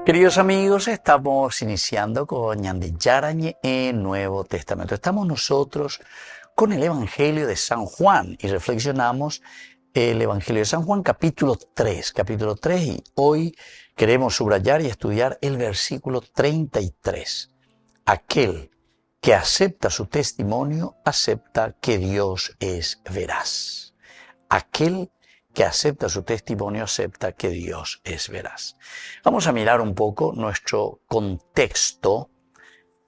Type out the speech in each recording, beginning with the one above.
Queridos amigos, estamos iniciando con Ñandillarañe en Nuevo Testamento. Estamos nosotros con el Evangelio de San Juan y reflexionamos el Evangelio de San Juan capítulo 3, y hoy queremos subrayar y estudiar el versículo 33. Aquel que acepta su testimonio, acepta que Dios es veraz. Aquel que acepta su testimonio, acepta que Dios es veraz. Vamos a mirar un poco nuestro contexto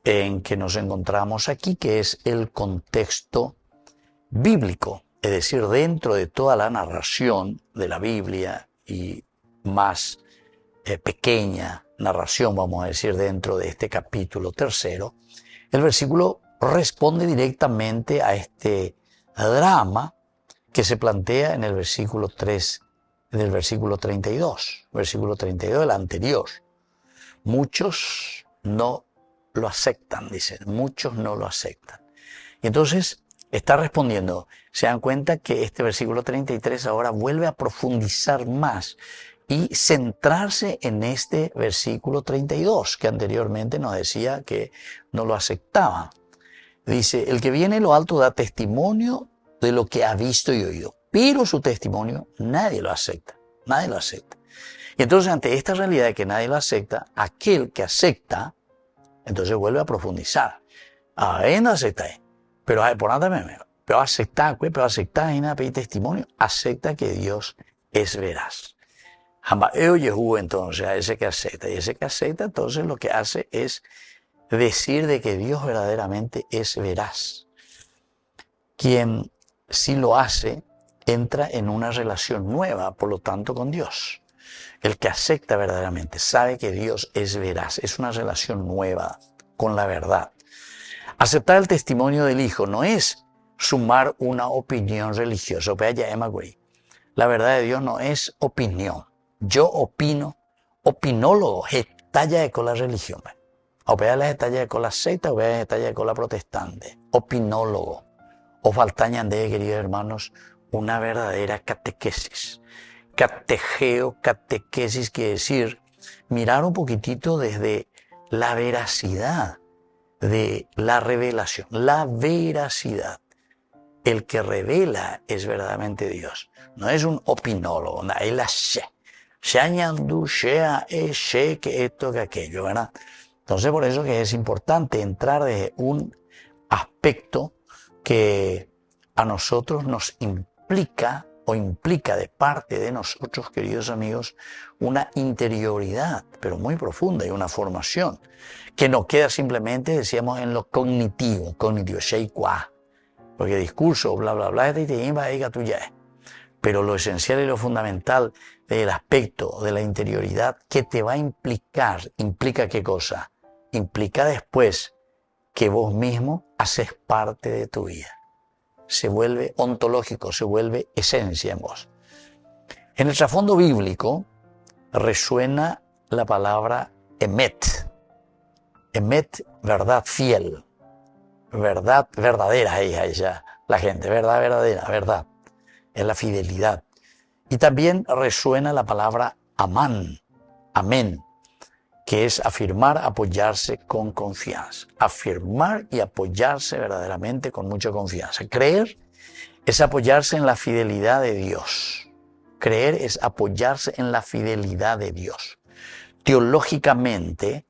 en que nos encontramos aquí, que es el contexto bíblico, es decir, dentro de toda la narración de la Biblia y más pequeña narración, vamos a decir, dentro de este capítulo 3, el versículo responde directamente a este drama que se plantea en el versículo 3, del versículo 32, del anterior. Muchos no lo aceptan, dicen, muchos no lo aceptan. Y entonces está respondiendo, se dan cuenta que este versículo 33 ahora vuelve a profundizar más y centrarse en este versículo 32, que anteriormente nos decía que no lo aceptaban. Dice, el que viene de lo alto da testimonio de lo que ha visto y oído, pero su testimonio nadie lo acepta, nadie lo acepta. Y entonces ante esta realidad de que nadie lo acepta, aquel que acepta, entonces vuelve a profundizar. No acepta, pero por nada pero acepta, y nada pedir testimonio, acepta que Dios es veraz. Entonces a ese que acepta, y ese que acepta entonces lo que hace es decir de que Dios verdaderamente es veraz. Quien si lo hace, entra en una relación nueva, por lo tanto, con Dios. El que acepta verdaderamente sabe que Dios es veraz, es una relación nueva con la verdad. Aceptar el testimonio del Hijo no es sumar una opinión religiosa. La verdad de Dios no es opinión. Yo opino, opinólogo, talla con la religión. La talla con la secta, talla con la protestante. Opinólogo. O faltañan de, queridos hermanos, una verdadera catequesis. Catequesis quiere decir mirar un poquitito desde la veracidad de la revelación. La veracidad. El que revela es verdaderamente Dios. No es un opinólogo, no es la she. Sheañandú, shea, she, que esto, que aquello, ¿verdad? Entonces por eso que es importante entrar desde un aspecto que a nosotros nos implica de parte de nosotros, queridos amigos, una interioridad, pero muy profunda y una formación, que no queda simplemente, decíamos, en lo cognitivo, sheikwa, porque discurso, bla, bla, bla, pero lo esencial y lo fundamental del aspecto de la interioridad que te va a ¿implica qué cosa? Implica después que vos mismo haces parte de tu vida. Se vuelve ontológico, se vuelve esencia en vos. En el trasfondo bíblico resuena la palabra emet. Emet, verdad fiel. Verdad verdadera, ella, la gente, verdad verdadera, verdad. Es la fidelidad. Y también resuena la palabra amán, amén, que es afirmar, apoyarse con confianza. Afirmar y apoyarse verdaderamente con mucha confianza. Creer es apoyarse en la fidelidad de Dios. Creer es apoyarse en la fidelidad de Dios. Teológicamente,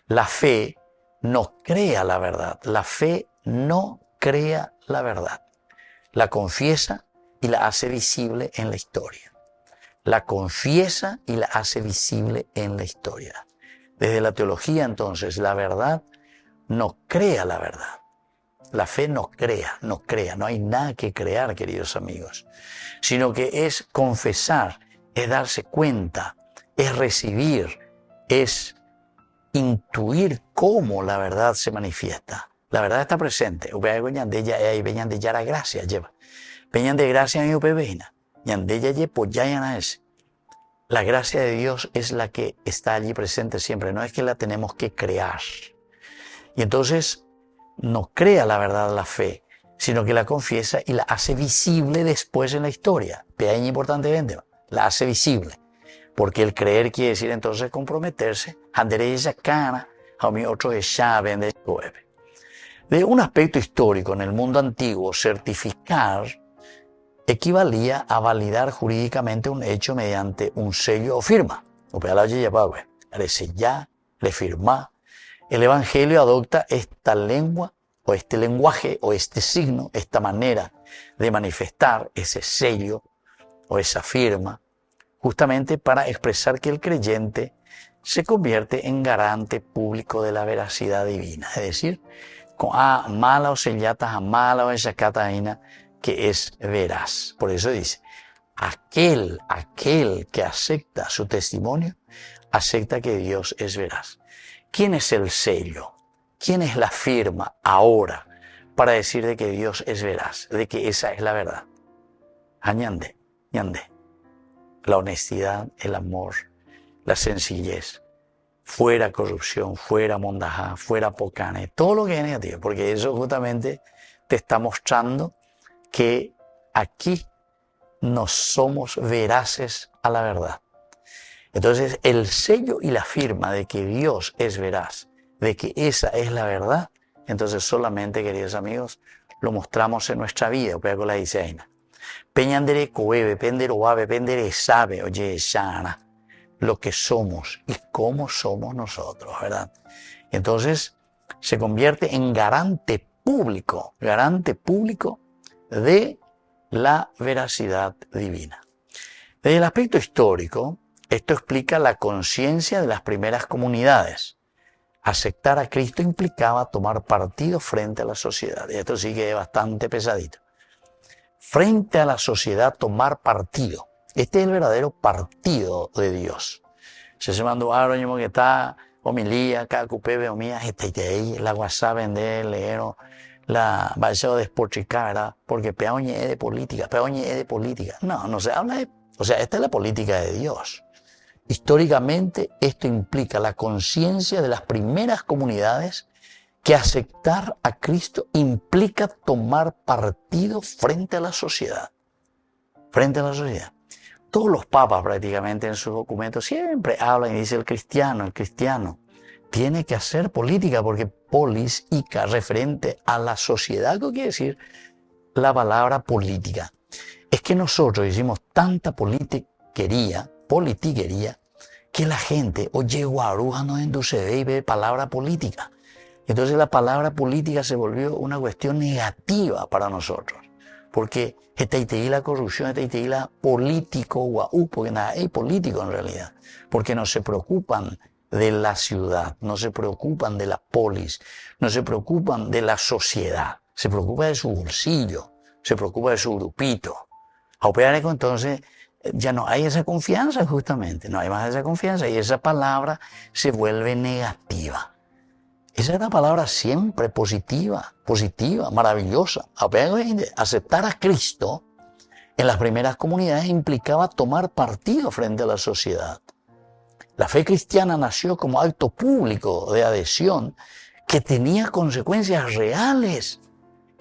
la fe no crea la verdad. La fe no crea la verdad. La confiesa y la hace visible en la historia. La confiesa y la hace visible en la historia. Desde la teología, entonces, la verdad no crea la verdad. La fe no crea, no hay nada que crear, queridos amigos, sino que es confesar, es darse cuenta, es recibir, es intuir cómo la verdad se manifiesta. La verdad está presente. Venían de Yara gracia, lleva. Venían de gracia en Upevena. Ñandella ye poyayan ese. La gracia de Dios es la que está allí presente siempre, no es que la tenemos que crear. Y entonces no crea la verdad la fe, sino que la confiesa y la hace visible después en la historia. Pequeña importante, la hace visible. porque el creer quiere decir entonces comprometerse. De un aspecto histórico en el mundo antiguo, certificar equivalía a validar jurídicamente un hecho mediante un sello o firma. El Evangelio adopta esta lengua o este lenguaje o este signo, esta manera de manifestar ese sello o esa firma, justamente para expresar que el creyente se convierte en garante público de la veracidad divina. Es decir, con a mala o sellatas a mala o esa que es veraz. Por eso dice, aquel que acepta su testimonio, acepta que Dios es veraz. ¿Quién es el sello? ¿Quién es la firma ahora para decir de que Dios es veraz, de que esa es la verdad? Ñande. La honestidad, el amor, la sencillez, fuera corrupción, fuera mondajá, fuera pocane, todo lo que es negativo, porque eso justamente te está mostrando que aquí no somos veraces a la verdad. Entonces, el sello y la firma de que Dios es veraz, de que esa es la verdad, entonces solamente, queridos amigos, lo mostramos en nuestra vida. Con la dice Aina. Peñandere coebe, pendero ave, pendere sabe, oye, shana, lo que somos y cómo somos nosotros, ¿verdad? Entonces, se convierte en garante público de la veracidad divina. Desde el aspecto histórico, esto explica la conciencia de las primeras comunidades. Aceptar a Cristo implicaba tomar partido frente a la sociedad. Y esto sí que es bastante pesadito. Frente a la sociedad, tomar partido. Este es el verdadero partido de Dios. Se mandó a Aroño que está homilía, cada cupebe homía, la WhatsApp vende, leero, la vaya de despotricar, ¿verdad? Porque peoñe es de política. No se habla de, o sea, esta es la política de Dios. Históricamente, esto implica la conciencia de las primeras comunidades que aceptar a Cristo implica tomar partido frente a la sociedad. Todos los papas prácticamente en sus documentos siempre hablan y dicen el cristiano tiene que hacer política porque polis, ica, referente a la sociedad, ¿qué quiere decir la palabra política? Es que nosotros hicimos tanta politiquería, que la gente, oye, guaruja no induce y ve palabra política. Entonces la palabra política se volvió una cuestión negativa para nosotros. Porque la corrupción, la político, porque nada hay político en realidad. Porque no se preocupan de la ciudad, no se preocupan de la polis, no se preocupan de la sociedad. Se preocupa de su bolsillo, se preocupa de su grupito. Entonces ya no hay esa confianza justamente, no hay más esa confianza y esa palabra se vuelve negativa. Esa era una palabra siempre positiva, maravillosa. Aceptar a Cristo en las primeras comunidades implicaba tomar partido frente a la sociedad. La fe cristiana nació como acto público de adhesión que tenía consecuencias reales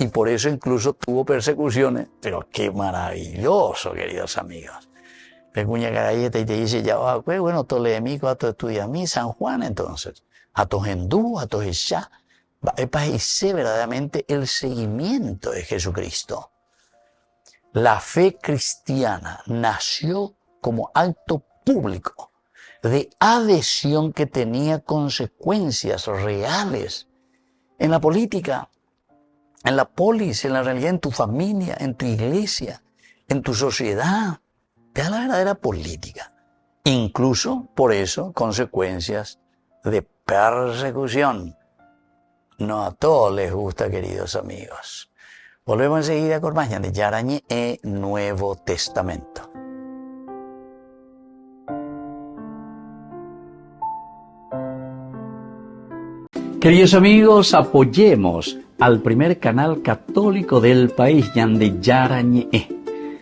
y por eso incluso tuvo persecuciones. Pero qué maravilloso, queridos amigos. Pecuña Carayeta y te dice, ya va, bueno, Toledemico, a tu estudiamí, San Juan entonces. A tos hindú, a tos isha, hice verdaderamente el seguimiento de Jesucristo. La fe cristiana nació como acto público de adhesión que tenía consecuencias reales en la política, en la polis, en la realidad, en tu familia, en tu iglesia, en tu sociedad. Te da la verdadera política. Incluso, por eso, consecuencias de persecución. No a todos les gusta, queridos amigos. Volvemos enseguida con más de Yarañe e Nuevo Testamento. Queridos amigos, apoyemos al primer canal católico del país, Yande Yarañe.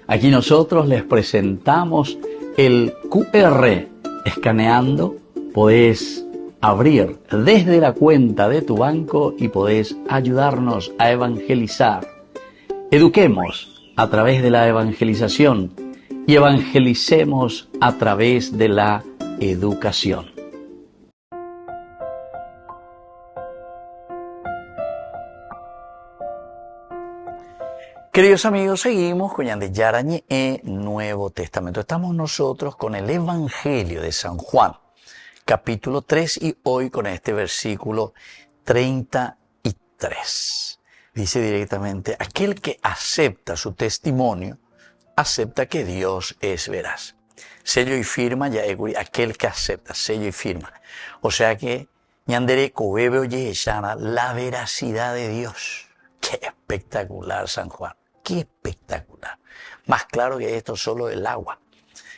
Aquí nosotros les presentamos el QR. Escaneando, podés abrir desde la cuenta de tu banco y podés ayudarnos a evangelizar. Eduquemos a través de la evangelización y evangelicemos a través de la educación. Queridos amigos, seguimos con Yande Yarañe Nuevo Testamento. Estamos nosotros con el Evangelio de San Juan, capítulo 3, y hoy con este versículo 33. Dice directamente, aquel que acepta su testimonio, acepta que Dios es veraz. Sello y firma, ya aquel que acepta, sello y firma. O sea que, Ñandere Cobebe Oye Shana, la veracidad de Dios. Qué espectacular, San Juan. Qué espectacular. Más claro que esto solo el agua.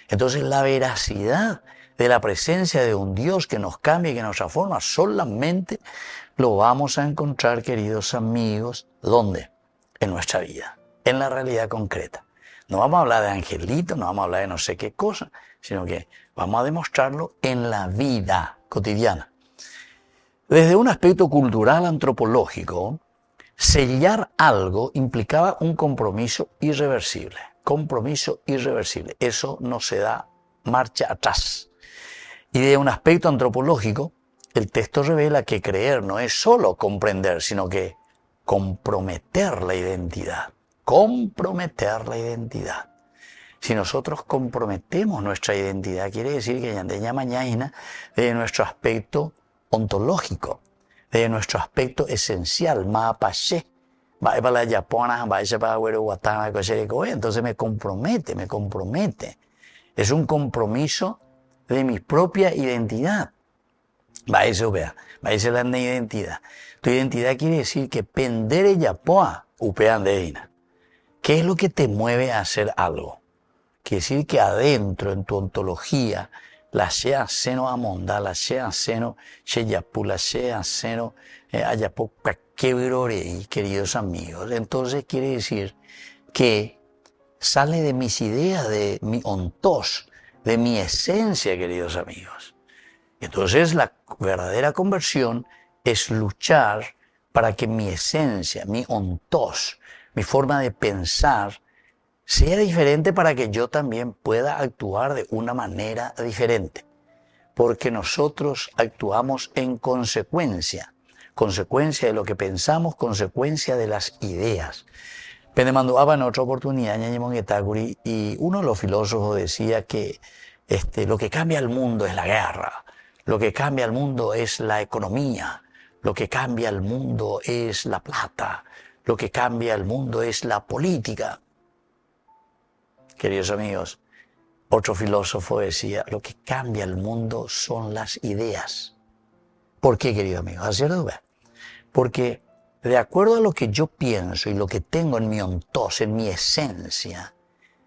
Entonces la veracidad de la presencia de un Dios que nos cambia y que nos transforma solamente lo vamos a encontrar, queridos amigos, ¿dónde? En nuestra vida, en la realidad concreta. No vamos a hablar de angelitos, no vamos a hablar de no sé qué cosa, sino que vamos a demostrarlo en la vida cotidiana. Desde un aspecto cultural antropológico, sellar algo implicaba un compromiso irreversible. Compromiso irreversible. Eso no se da marcha atrás. Y de un aspecto antropológico, el texto revela que creer no es solo comprender, sino que comprometer la identidad. Comprometer la identidad. Si nosotros comprometemos nuestra identidad, quiere decir que ya mañana de nuestro aspecto ontológico, de nuestro aspecto esencial, entonces me compromete. Es un compromiso de mi propia identidad. Va a la identidad. Tu identidad quiere decir que pendere yapoa upean de ina. ¿Qué es lo que te mueve a hacer algo? Quiere decir que adentro, en tu ontología, la shea seno amonda, la shea seno sheyapu, la shea seno ayapo quebrorei, queridos amigos. Entonces quiere decir que sale de mis ideas, de mi ontos, de mi esencia, queridos amigos. Entonces la verdadera conversión es luchar para que mi esencia, mi ontos, mi forma de pensar, sea diferente para que yo también pueda actuar de una manera diferente. Porque nosotros actuamos en consecuencia de lo que pensamos, consecuencia de las ideas. Penemanduaba en otra oportunidad, y uno de los filósofos decía que lo que cambia el mundo es la guerra, lo que cambia el mundo es la economía, lo que cambia el mundo es la plata, lo que cambia el mundo es la política. Queridos amigos, otro filósofo decía, lo que cambia el mundo son las ideas. ¿Por qué, querido amigo? ¿Cierto? Porque de acuerdo a lo que yo pienso y lo que tengo en mi ontos, en mi esencia,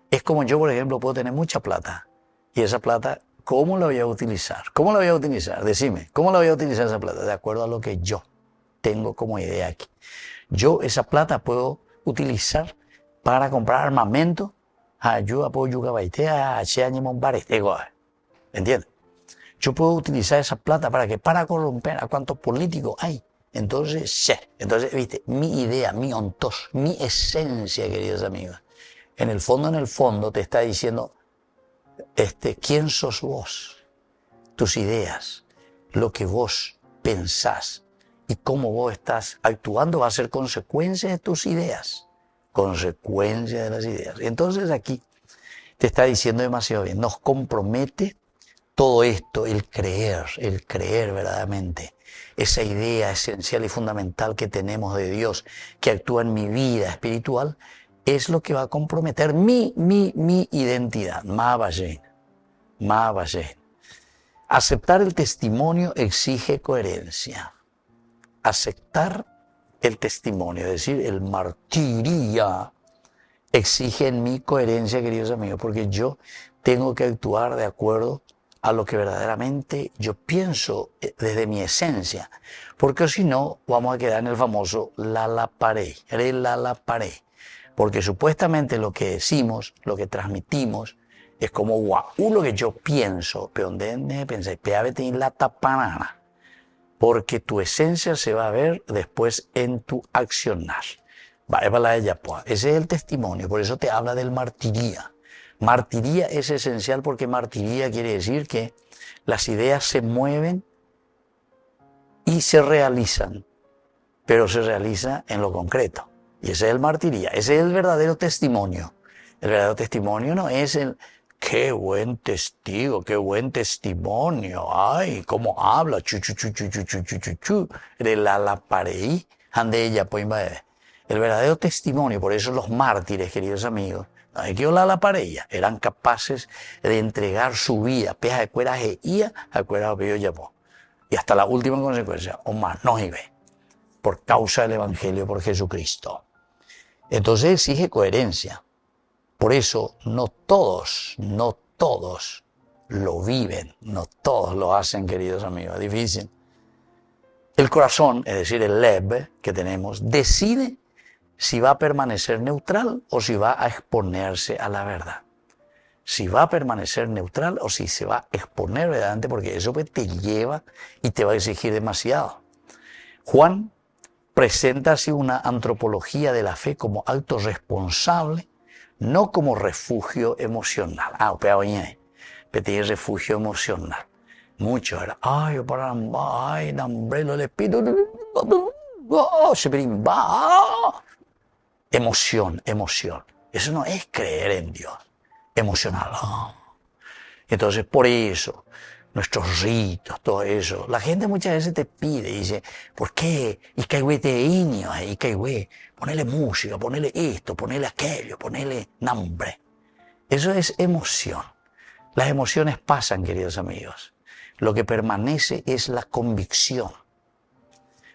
es como yo, por ejemplo, puedo tener mucha plata. Y esa plata, ¿cómo la voy a utilizar? ¿Cómo la voy a utilizar? Decime, ¿cómo la voy a utilizar esa plata? De acuerdo a lo que yo tengo como idea aquí. Yo esa plata puedo utilizar para comprar armamento. ¿Entiendes? Yo puedo utilizar esa plata para corromper a cuantos políticos hay. Entonces, viste, mi idea, mi ontos, mi esencia, queridos amigos, en el fondo te está diciendo, ¿quién sos vos? Tus ideas, lo que vos pensás y cómo vos estás actuando va a ser consecuencia de tus ideas. Consecuencia de las ideas. Entonces aquí te está diciendo demasiado bien, nos compromete todo esto, el creer verdaderamente, esa idea esencial y fundamental que tenemos de Dios, que actúa en mi vida espiritual, es lo que va a comprometer mi identidad. Ma Bayen. Aceptar el testimonio exige coherencia. Aceptar el testimonio, es decir, el martiría, exige en mí coherencia, queridos amigos, porque yo tengo que actuar de acuerdo a lo que verdaderamente yo pienso desde mi esencia, porque si no vamos a quedar en el famoso lalaparé, porque supuestamente lo que decimos, lo que transmitimos, es como lo que yo pienso, pero donde pensé, la tapanana, porque tu esencia se va a ver después en tu accionar. Ese es el testimonio, por eso te habla del martiría. Martiría es esencial porque martiría quiere decir que las ideas se mueven y se realizan, pero se realiza en lo concreto. Y ese es el martiría, ese es el verdadero testimonio. El verdadero testimonio no es el qué buen testigo, qué buen testimonio, ay, cómo habla, chu, chu, chu, chu, chu, chu, chu, chu, chu, de la pareí, ande ella, pues, el verdadero testimonio, por eso los mártires, queridos amigos, no hay que hablar la pareja, eran capaces de entregar su vida, peja de cueraje y a cueraje que yo llamó. Y hasta la última consecuencia, o más, no ibe, por causa del Evangelio, por Jesucristo. Entonces exige coherencia. Por eso no todos lo viven, no todos lo hacen, queridos amigos, es difícil. El corazón, es decir, el lev que tenemos, decide si va a permanecer neutral o si va a exponerse a la verdad. Si va a permanecer neutral o si se va a exponer verdaderamente, porque eso pues te lleva y te va a exigir demasiado. Juan presenta así una antropología de la fe como acto responsable, no como refugio emocional. Pero tiene refugio emocional. Mucho era, ay, nombre, lo le pido, se brimba. Emoción. Eso no es creer en Dios. Emocional. Entonces, por eso, nuestros ritos, todo eso, la gente muchas veces te pide, dice, ¿por qué? Y que ponele música, ponele esto, ponele aquello, ponele nombre. Eso es emoción. Las emociones pasan, queridos amigos. Lo que permanece es la convicción.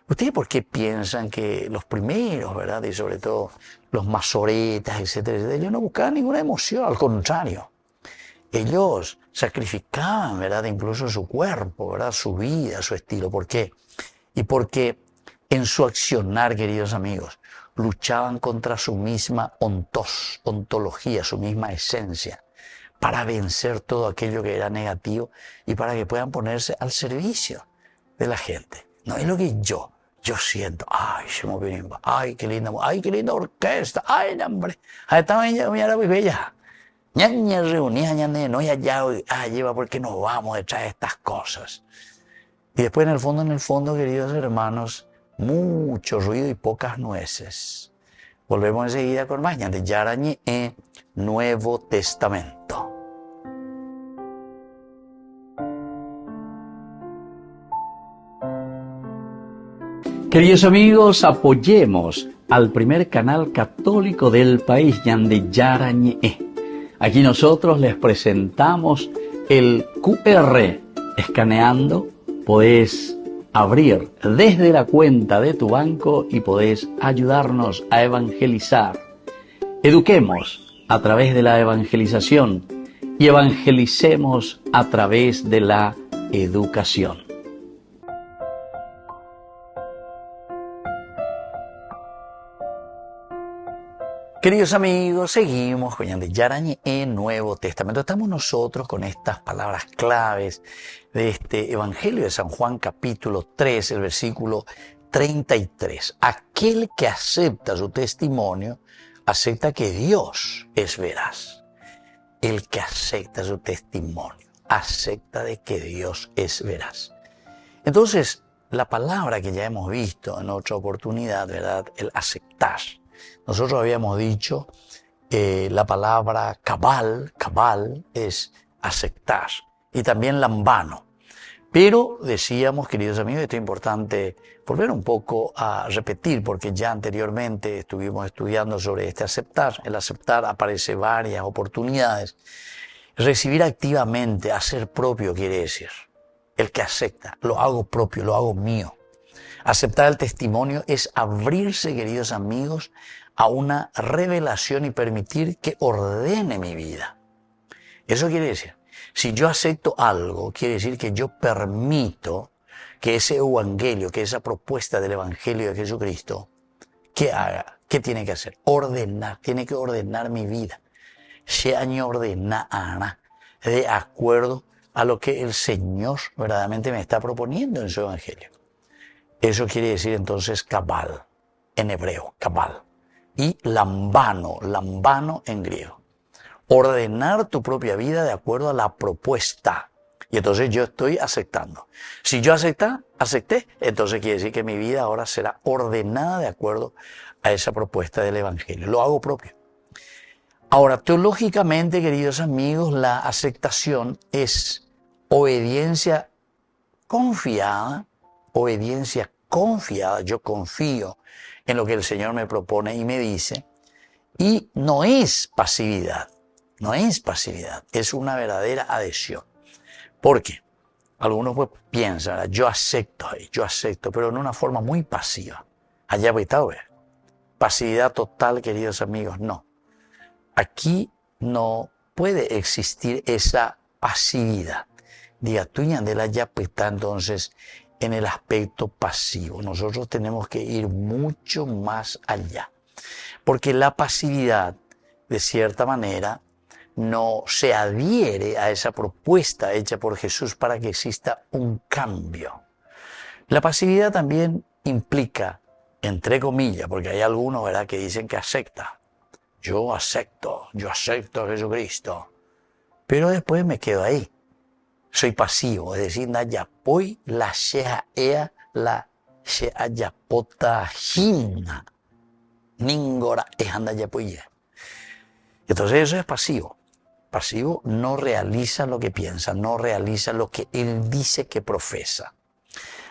¿Ustedes por qué piensan que los primeros, verdad, y sobre todo los masoretas, etcétera, ellos no buscaban ninguna emoción? Al contrario, ellos sacrificaban, verdad, incluso su cuerpo, verdad, su vida, su estilo. ¿Por qué? Y porque en su accionar, queridos amigos, luchaban contra su misma ontología, su misma esencia, para vencer todo aquello que era negativo y para que puedan ponerse al servicio de la gente. No es lo que yo siento, ay, se me viene, ay, qué linda orquesta, ay, hombre, ahí está ella, mira, muy bella. Ñaña reunida, ñaña, no, ya, lleva, porque nos vamos detrás de estas cosas. Y después, en el fondo, queridos hermanos, mucho ruido y pocas nueces. Volvemos enseguida con más, de Yarañi en Nuevo Testamento. Queridos amigos, apoyemos al primer canal católico del país, Yande Yarañe. Aquí nosotros les presentamos el QR. Escaneando, podés abrir desde la cuenta de tu banco y podés ayudarnos a evangelizar. Eduquemos a través de la evangelización y evangelicemos a través de la educación. Queridos amigos, seguimos con Yande Yarañe en Nuevo Testamento. Estamos nosotros con estas palabras claves de este Evangelio de San Juan, capítulo 3, el versículo 33. Aquel que acepta su testimonio, acepta que Dios es veraz. El que acepta su testimonio, acepta de que Dios es veraz. Entonces, la palabra que ya hemos visto en otra oportunidad, ¿verdad? El aceptar. Nosotros habíamos dicho la palabra cabal es aceptar, y también lambano. Pero decíamos, queridos amigos, esto es importante volver un poco a repetir, porque ya anteriormente estuvimos estudiando sobre este aceptar. El aceptar aparece varias oportunidades. Recibir activamente, hacer propio quiere decir, el que acepta, lo hago propio, lo hago mío. Aceptar el testimonio es abrirse, queridos amigos, a una revelación y permitir que ordene mi vida. Eso quiere decir, si yo acepto algo, quiere decir que yo permito que ese evangelio, que esa propuesta del evangelio de Jesucristo, ¿qué haga? ¿Qué tiene que hacer? Ordenar, tiene que ordenar mi vida. Se año ordenará de acuerdo a lo que el Señor verdaderamente me está proponiendo en su evangelio. Eso quiere decir entonces cabal, en hebreo, cabal. Y lambano en griego. ordenar tu propia vida de acuerdo a la propuesta. Y entonces yo estoy aceptando. Si yo acepté, entonces quiere decir que mi vida ahora será ordenada de acuerdo a esa propuesta del Evangelio. Lo hago propio. Ahora, teológicamente, queridos amigos, la aceptación es obediencia confiada, yo confío en lo que el Señor me propone y me dice, y no es pasividad, es una verdadera adhesión. ¿Por qué? Algunos pues piensan, ¿verdad? Yo acepto, pero en una forma muy pasiva. Allá voy a ver. Pasividad total, queridos amigos, no. Aquí no puede existir esa pasividad. Diga, tú Yandela ya está entonces en el aspecto pasivo. Nosotros tenemos que ir mucho más allá. Porque la pasividad, de cierta manera, no se adhiere a esa propuesta hecha por Jesús para que exista un cambio. La pasividad también implica, entre comillas, porque hay algunos, ¿verdad?, que dicen que acepta. Yo acepto a Jesucristo. Pero después me quedo ahí. Soy pasivo, es decir, nayapoy la shea ea la shea yapota hina. Ningora es andayapoye. Entonces eso es pasivo. Pasivo no realiza lo que piensa, no realiza lo que él dice que profesa.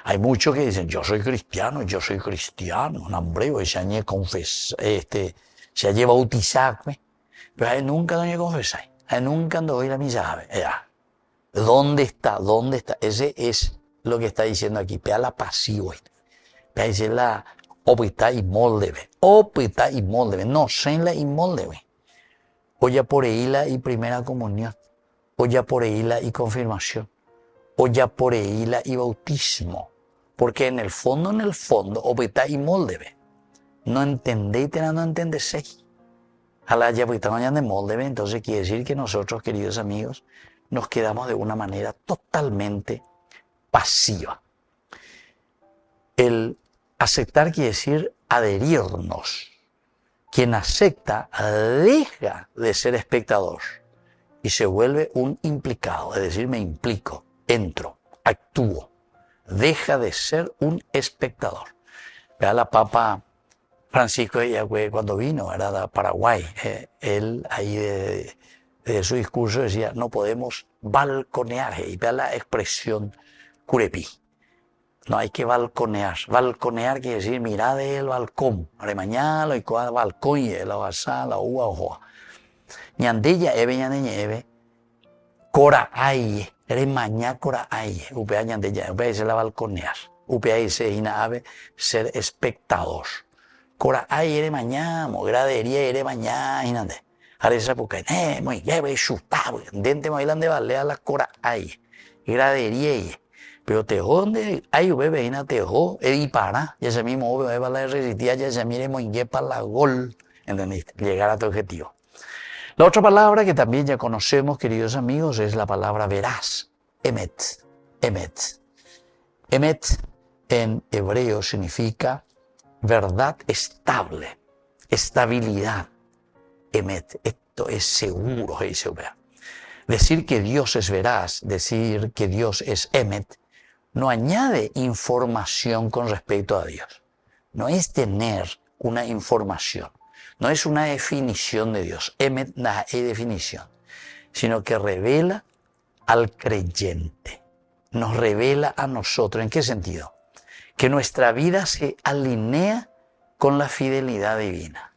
Hay muchos que dicen, yo soy cristiano, nambreo, y se ha bautizarme, pero a él nunca no confesáis, a él nunca ando a ir a misa. ¿Dónde está? Ese es lo que está diciendo aquí, pea la pasivo. Pea dice la opita y moldeve, no sé la y moldeve. Oya por ahí la y primera comunión, oya por ahí la y confirmación, oya por ahí la y bautismo. Porque en el fondo, opita y moldeve. No entendéis, no entendéis. A la ya de moldeve, entonces quiere decir que nosotros, queridos amigos, nos quedamos de una manera totalmente pasiva. El aceptar quiere decir adherirnos. Quien acepta deja de ser espectador y se vuelve un implicado, es decir, me implico, entro, actúo. Deja de ser un espectador. Vea la Papa Francisco de Yagüe cuando vino, era de Paraguay. Él ahí de su discurso decía, no podemos balconear. Y vea la expresión curepí. No hay que balconear. Balconear quiere decir mirar del balcón. Remañalo y coa balcón y la basa, la uva ojoa. Ñandella eve. Cora aye. Remañá cora aye. Upea ñandella. Upea dice la balconear. Upea dice ina ave ser espectador. Cora aye remañá. Gradería ere mañá. Inande. Ahora esa época. Muy lleve chutado. Dente bailando de balea la cora aye. Gradería. Pero tejo donde hay bebé ina tejo para ya ese mismo bebé va la resistía ya se mire muy para la gol, ¿entendiste? Llegar a tu objetivo. La otra palabra que también ya conocemos, queridos amigos, es la palabra veraz, emet. Emet en hebreo significa verdad estable, estabilidad. Emet, esto es seguro, dice Ubea. Decir que Dios es veraz, decir que Dios es emet, no añade información con respecto a Dios. No es tener una información. No es una definición de Dios. Emet no hay definición. Sino que revela al creyente. Nos revela a nosotros. ¿En qué sentido? Que nuestra vida se alinea con la fidelidad divina.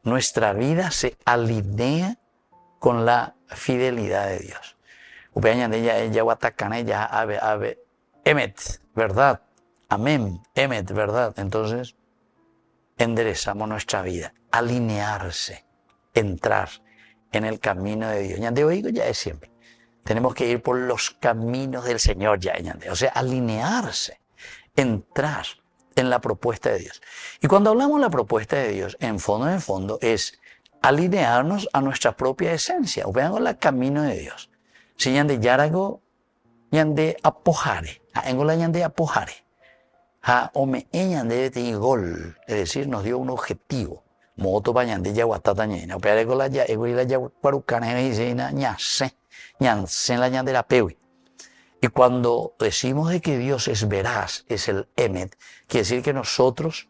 Nuestra vida se alinea con la fidelidad de Dios. Emet, verdad. Amén, emet, verdad. Entonces, enderezamos nuestra vida. Alinearse, entrar en el camino de Dios. Ñande oigo ya es siempre. Tenemos que ir por los caminos del Señor ya, ñande. O sea, alinearse, entrar en la propuesta de Dios. Y cuando hablamos de la propuesta de Dios, en fondo, es alinearnos a nuestra propia esencia. O vean el camino de Dios. Si ñande yarago, ñande apojare. Engola ñande apojare. Ome ñande te gol. Es decir, nos dio un objetivo. moto pañante ya guatatañena, opera con la ya, la ya guarucana y dice, ñase la ñandera pewi. Y cuando decimos de que Dios es veraz, es el Emet, quiere decir que nosotros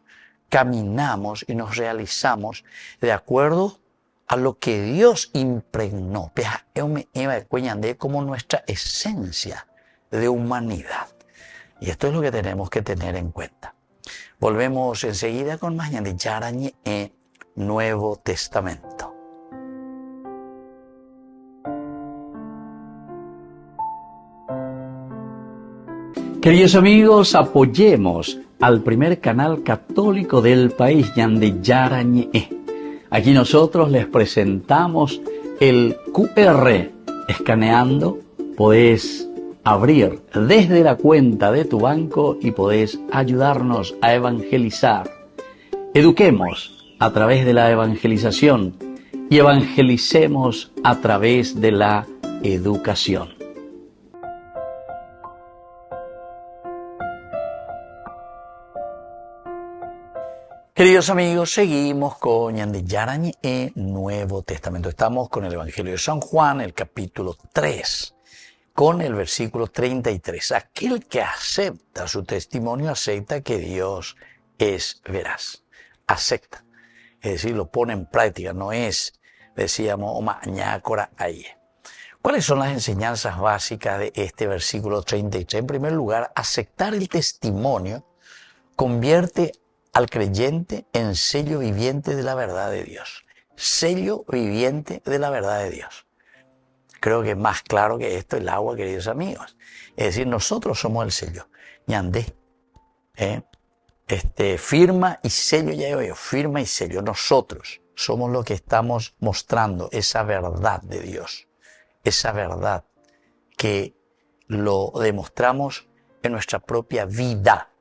caminamos y nos realizamos de acuerdo a lo que Dios impregnó, como nuestra esencia de humanidad. Y esto es lo que tenemos que tener en cuenta. Volvemos enseguida con más de Yarañe en Nuevo Testamento. Queridos amigos, apoyemos al primer canal católico del país, Yande Yarañe. Aquí nosotros les presentamos el QR. Escaneando, podés abrir desde la cuenta de tu banco y podés ayudarnos a evangelizar. Eduquemos a través de la evangelización y evangelicemos a través de la educación. Queridos amigos, seguimos con Yande Yarañe en Nuevo Testamento. Estamos con el Evangelio de San Juan, el capítulo 3, con el versículo 33. Aquel que acepta su testimonio, acepta que Dios es veraz. Acepta. Es decir, lo pone en práctica, no es, decíamos, mañácora ahí. ¿Cuáles son las enseñanzas básicas de este versículo 33? En primer lugar, aceptar el testimonio convierte al creyente en sello viviente de la verdad de Dios. Sello viviente de la verdad de Dios. Creo que más claro que esto el agua, queridos amigos. Es decir, nosotros somos el sello. Ñandé. Firma y sello, ya digo yo, firma y sello. Nosotros somos los que estamos mostrando esa verdad de Dios. Esa verdad que lo demostramos en nuestra propia vida.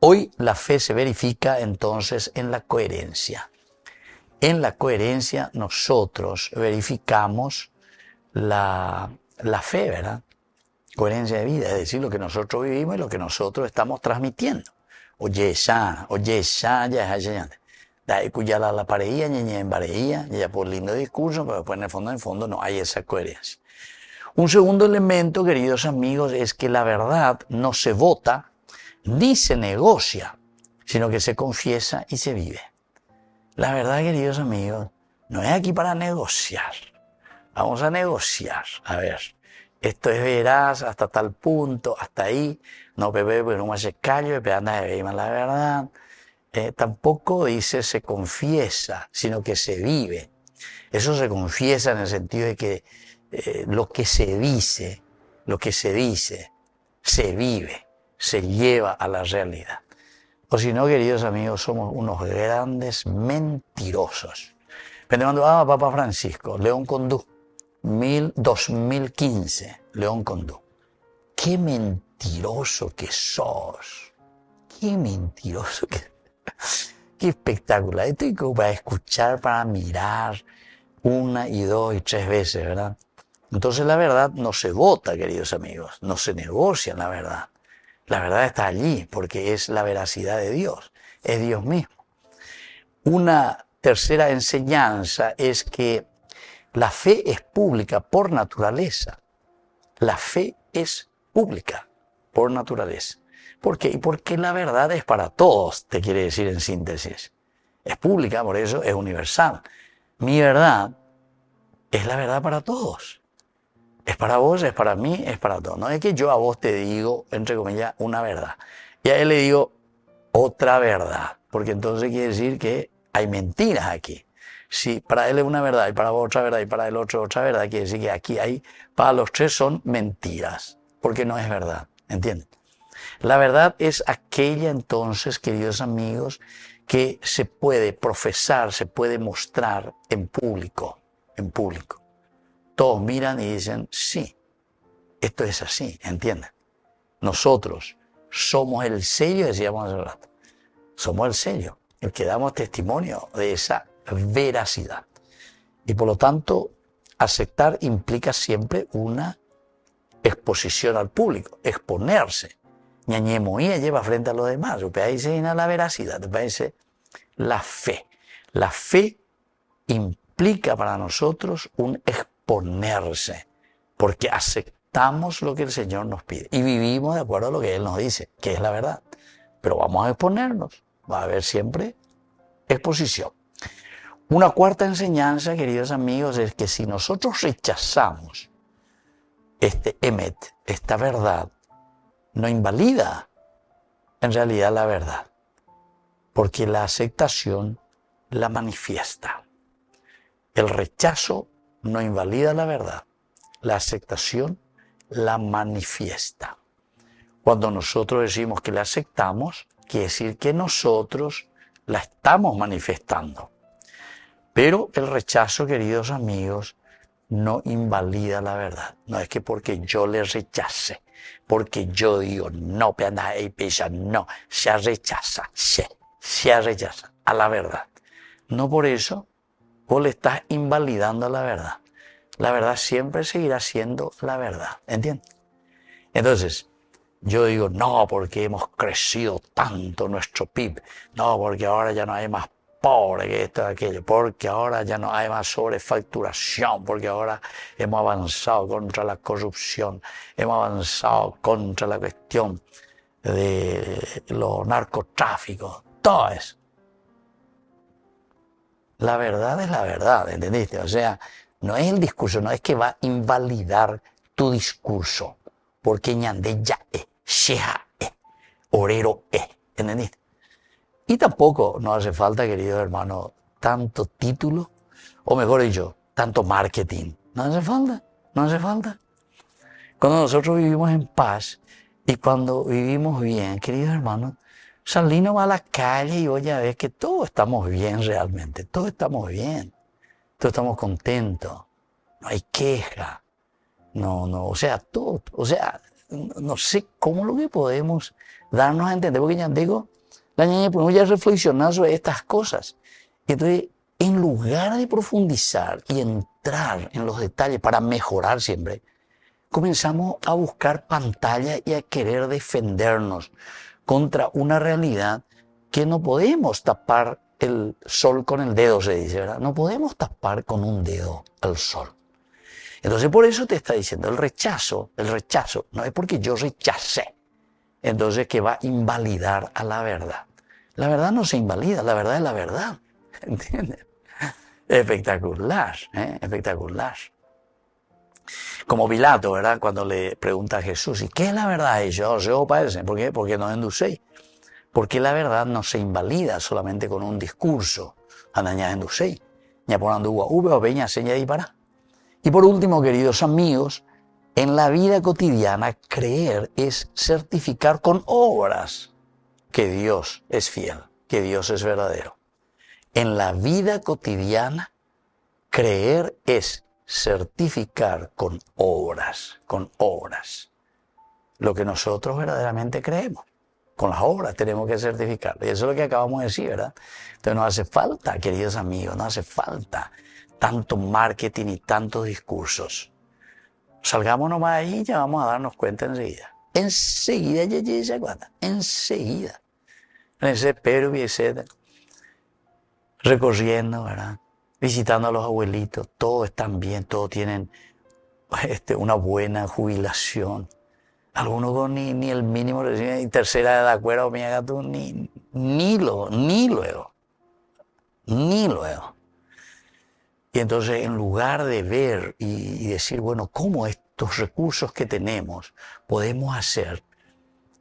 Hoy la fe se verifica entonces en la coherencia. En la coherencia nosotros verificamos la fe, ¿verdad? Coherencia de vida, es decir, lo que nosotros vivimos y lo que nosotros estamos transmitiendo. Oye, ya, da cuya la pareía, en pareía, ya por lindo discurso, pero después en el fondo no hay esa coherencia. Un segundo elemento, queridos amigos, es que la verdad no se vota ni se negocia, sino que se confiesa y se vive. La verdad, queridos amigos, no es aquí para negociar. Vamos a negociar. A ver, esto es veraz hasta tal punto, hasta ahí. No, bebé, pues no me hace callo, bebé, anda, bebé, la verdad. Tampoco dice se confiesa, sino que se vive. Eso se confiesa en el sentido de que lo que se dice, se vive, se lleva a la realidad. O si no, queridos amigos, somos unos grandes mentirosos. Pero cuando Papa Francisco, León Condú, 2015, León Condú. Qué mentiroso que sos. Qué mentiroso que... Qué espectacular. Esto hay que para escuchar, para mirar una y dos y tres veces, ¿verdad? Entonces la verdad no se vota, queridos amigos. No se negocia la verdad. La verdad está allí porque es la veracidad de Dios. Es Dios mismo. Una tercera enseñanza es que la fe es pública por naturaleza. La fe es pública por naturaleza. ¿Por qué? Porque la verdad es para todos, te quiere decir en síntesis. Es pública, por eso es universal. Mi verdad es la verdad para todos. Es para vos, es para mí, es para todos. No es que yo a vos te digo, entre comillas, una verdad. Y a él le digo otra verdad. Porque entonces quiere decir que hay mentiras aquí. Si para él es una verdad y para vos otra verdad y para el otro otra verdad, quiere decir que aquí hay, para los tres son mentiras. Porque no es verdad. ¿Entienden? La verdad es aquella entonces, queridos amigos, que se puede profesar, se puede mostrar en público. En público. Todos miran y dicen, sí, esto es así, ¿entienden? Nosotros somos el sello, decíamos hace rato. Somos el sello, el que damos testimonio de esa veracidad. Y por lo tanto, aceptar implica siempre una exposición al público, exponerse. Ñañemoía lleva frente a los demás. Ahí se llena la veracidad, parece la fe. La fe implica para nosotros un exponerse, porque aceptamos lo que el Señor nos pide y vivimos de acuerdo a lo que Él nos dice, que es la verdad. Pero vamos a exponernos, va a haber siempre exposición. Una cuarta enseñanza, queridos amigos, es que si nosotros rechazamos este emet, esta verdad, no invalida en realidad la verdad, porque la aceptación la manifiesta. El rechazo no invalida la verdad, la aceptación la manifiesta. Cuando nosotros decimos que la aceptamos, quiere decir que nosotros la estamos manifestando. Pero el rechazo, queridos amigos, no invalida la verdad. No es que porque yo le rechace, porque yo digo no, no, se rechaza a la verdad. No por eso vos le estás invalidando la verdad. La verdad siempre seguirá siendo la verdad, ¿entiendes? Entonces, yo digo no porque hemos crecido tanto nuestro PIB, no porque ahora ya no hay más pobre que esto y aquello, porque ahora ya no hay más sobrefacturación, porque ahora hemos avanzado contra la corrupción, hemos avanzado contra la cuestión de los narcotráficos, todo eso. La verdad es la verdad, ¿entendiste? O sea, no es el discurso, no es que va a invalidar tu discurso, porque ñande ya sheja orero ¿entendiste? Y tampoco nos hace falta, queridos hermanos, tanto título, o mejor dicho, tanto marketing. No hace falta, no hace falta. Cuando nosotros vivimos en paz y cuando vivimos bien, queridos hermanos, salimos a la calle y hoy ya ves que todos estamos bien realmente, todos estamos bien, todos estamos contentos, no hay queja, o sea, todo, o sea, no sé cómo lo que podemos darnos a entender, porque ya digo, la ñaña podemos ya reflexionar sobre estas cosas. Entonces, en lugar de profundizar y entrar en los detalles para mejorar siempre, comenzamos a buscar pantalla y a querer defendernos contra una realidad que no podemos tapar el sol con el dedo, se dice, ¿verdad? No podemos tapar con un dedo el sol. Entonces, por eso te está diciendo el rechazo no es porque yo rechacé, entonces que va a invalidar a la verdad. La verdad no se invalida, la verdad es la verdad, ¿entiendes? Espectacular, espectacular. Como Pilato, ¿verdad? Cuando le pregunta a Jesús, ¿y qué es la verdad? Y yo parece, ¿por qué? Porque no enducéis. Porque la verdad no se invalida solamente con un discurso. Anaña enducéis. Ya ponando uva o peña seña y para. Y por último, queridos amigos, en la vida cotidiana, creer es certificar con obras que Dios es fiel, que Dios es verdadero. En la vida cotidiana, creer es certificar con obras, lo que nosotros verdaderamente creemos. Con las obras tenemos que certificarlo. Y eso es lo que acabamos de decir, ¿verdad? Entonces no hace falta, queridos amigos, no hace falta tanto marketing y tantos discursos. Salgamos nomás ahí y ya vamos a darnos cuenta enseguida. Enseguida, enseguida. En ese Perú y ese recorriendo, ¿verdad? Visitando a los abuelitos, todos están bien, todos tienen una buena jubilación. Algunos con ni el mínimo reciben, y tercera edad, acuerdo, mi gato, ni luego. Y entonces, en lugar de ver y decir, bueno, ¿cómo estos recursos que tenemos podemos hacer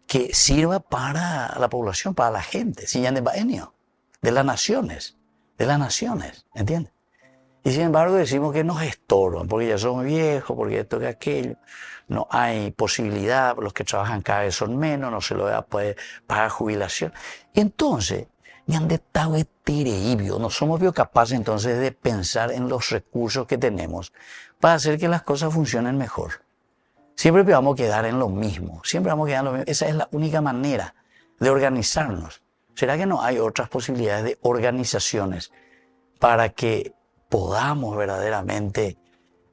que sirva para la población, para la gente, de las naciones, ¿entiendes? Y sin embargo decimos que nos estorban, porque ya somos viejos, porque esto que aquello, no hay posibilidad, los que trabajan cada vez son menos, no se lo va a poder pagar jubilación. Y entonces, no somos capaces entonces de pensar en los recursos que tenemos para hacer que las cosas funcionen mejor. Siempre vamos a quedar en lo mismo, Esa es la única manera de organizarnos. ¿Será que no hay otras posibilidades de organizaciones para que podamos verdaderamente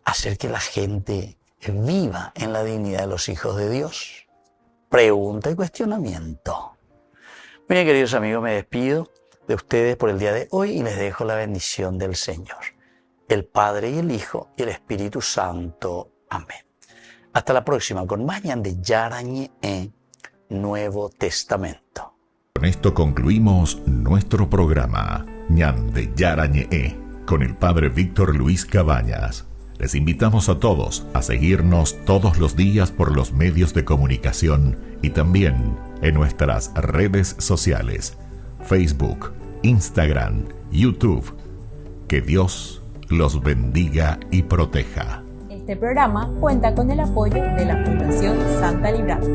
hacer que la gente viva en la dignidad de los hijos de Dios? Pregunta y cuestionamiento. Bien, queridos amigos, me despido de ustedes por el día de hoy y les dejo la bendición del Señor, el Padre y el Hijo y el Espíritu Santo. Amén. Hasta la próxima con más de Yarañe Nuevo Testamento. Con esto concluimos nuestro programa Ñande Yarañe con el Padre Víctor Luis Cabañas. Les invitamos a todos a seguirnos todos los días por los medios de comunicación y también en nuestras redes sociales, Facebook, Instagram, YouTube. Que Dios los bendiga y proteja. Este programa cuenta con el apoyo de la Fundación Santa Librada.